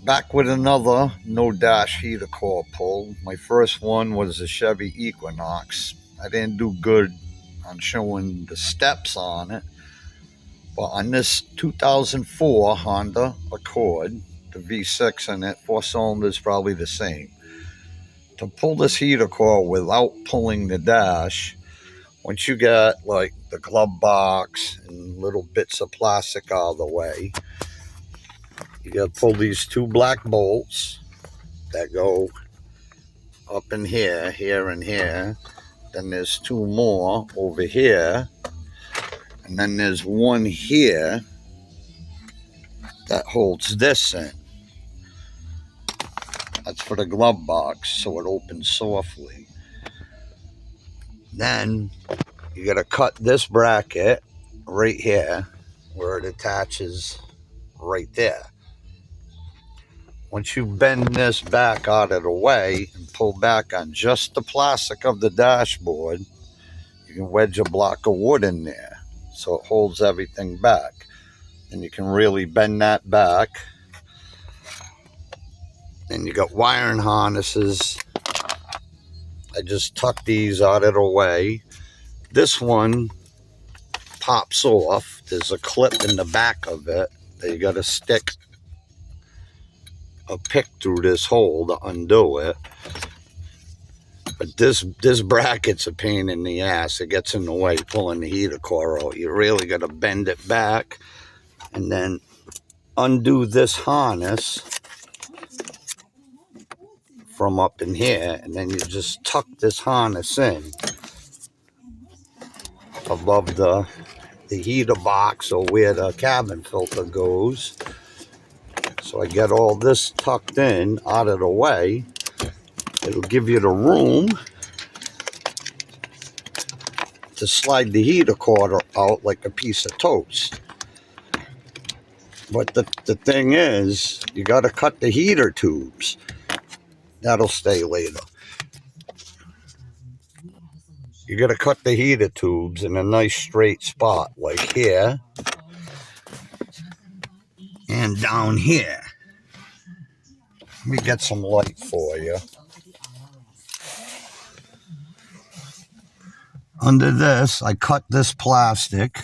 Back with another no dash heater core pull. My first one was the Chevy Equinox. I didn't do good on showing the steps on it, but on this 2004 Honda Accord, the V6 in it, 4 cylinders probably the same. To pull this heater core without pulling the dash, once you get like the glove box and little bits of plastic out of the way, you got to pull these two black bolts that go up in here, here, and here. Then there's two more over here. And then there's one here that holds this in. That's for the glove box, so it opens softly. Then you got to cut this bracket right here where it attaches right there. Once you bend this back out of the way and pull back on just the plastic of the dashboard, you can wedge a block of wood in there so it holds everything back. And you can really bend that back. And you got wiring harnesses. I just tuck these out of the way. This one pops off. There's a clip in the back of it that you got to stick a pick through this hole to undo it. But this bracket's a pain in the ass. It gets in the way pulling the heater core out. You really got to bend it back and then undo this harness from up in here, and then you just tuck this harness in above the heater box or where the cabin filter goes. So I get all this tucked in out of the way. It'll give you the room to slide the heater cord out like a piece of toast. But the thing is, you got to cut the heater tubes. That'll stay later. You got to cut the heater tubes in a nice straight spot, like here and down here. Let me get some light for you. Under this, I cut this plastic.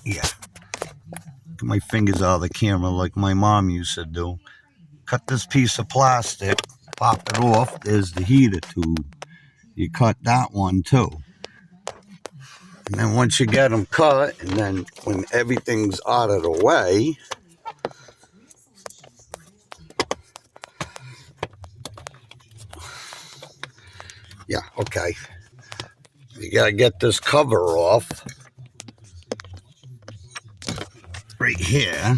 Yeah. Get my fingers out of the camera like my mom used to do. Cut this piece of plastic, pop it off. There's the heater tube. You cut that one too. And then once you get them cut, and then when everything's out of the way, yeah, okay. You gotta get this cover off right here.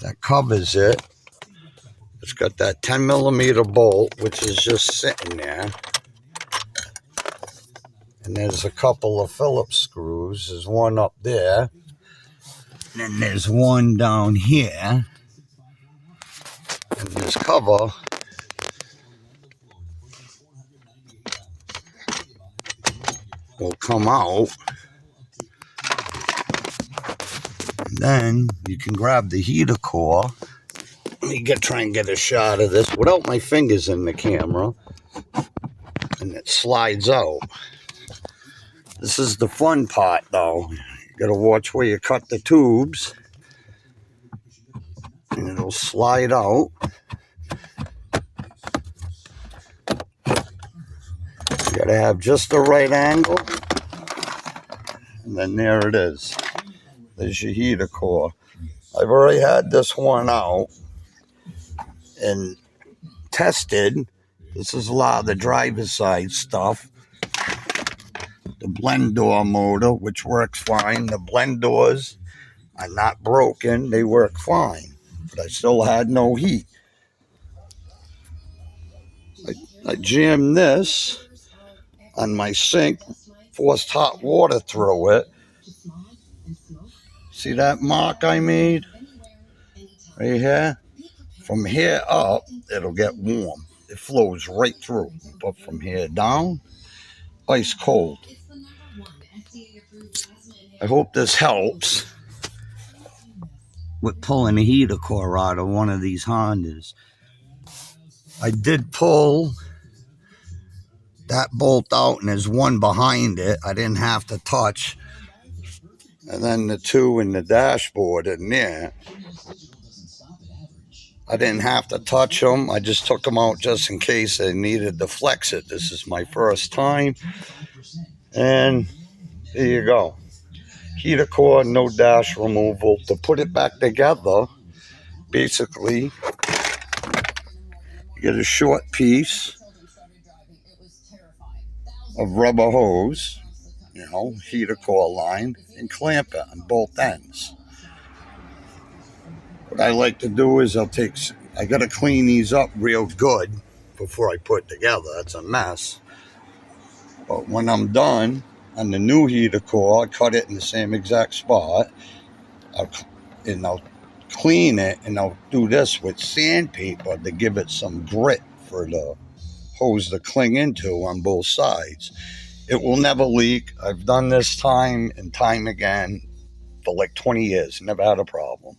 That covers it. It's got that 10mm bolt, which is just sitting there. And there's a couple of Phillips screws. There's one up there. And then there's one down here. And this cover will come out. And then you can grab the heater core. Let me try and get a shot of this without my fingers in the camera. And it slides out. This is the fun part, though. You got to watch where you cut the tubes. And it'll slide out. You got to have just the right angle. And then there it is. There's your heater core. I've already had this one out and tested. This is a lot of the driver's side stuff. The blend door motor, which works fine. The blend doors are not broken. They work fine. But I still had no heat. I jammed this on my sink, forced hot water through it. See that mark I made? Right here? From here up, it'll get warm. It flows right through. But from here down, ice cold. I hope this helps. with pulling the heater core out of one of these Hondas. I did pull that bolt out, and there's one behind it I didn't have to touch. And then the two in the dashboard in there, I didn't have to touch them. I just took them out just in case I needed to flex it. This is my first time. And there you go. Heater core, no dash removal. To put it back together, basically, you get a short piece of rubber hose, heater core line, and clamp it on both ends. What I like to do is I got to clean these up real good before I put it together. That's a mess. But when I'm done on the new heater core, I cut it in the same exact spot. I'll clean it, and I'll do this with sandpaper to give it some grit for the hose to cling into on both sides. It will never leak. I've done this time and time again for like 20 years. Never had a problem.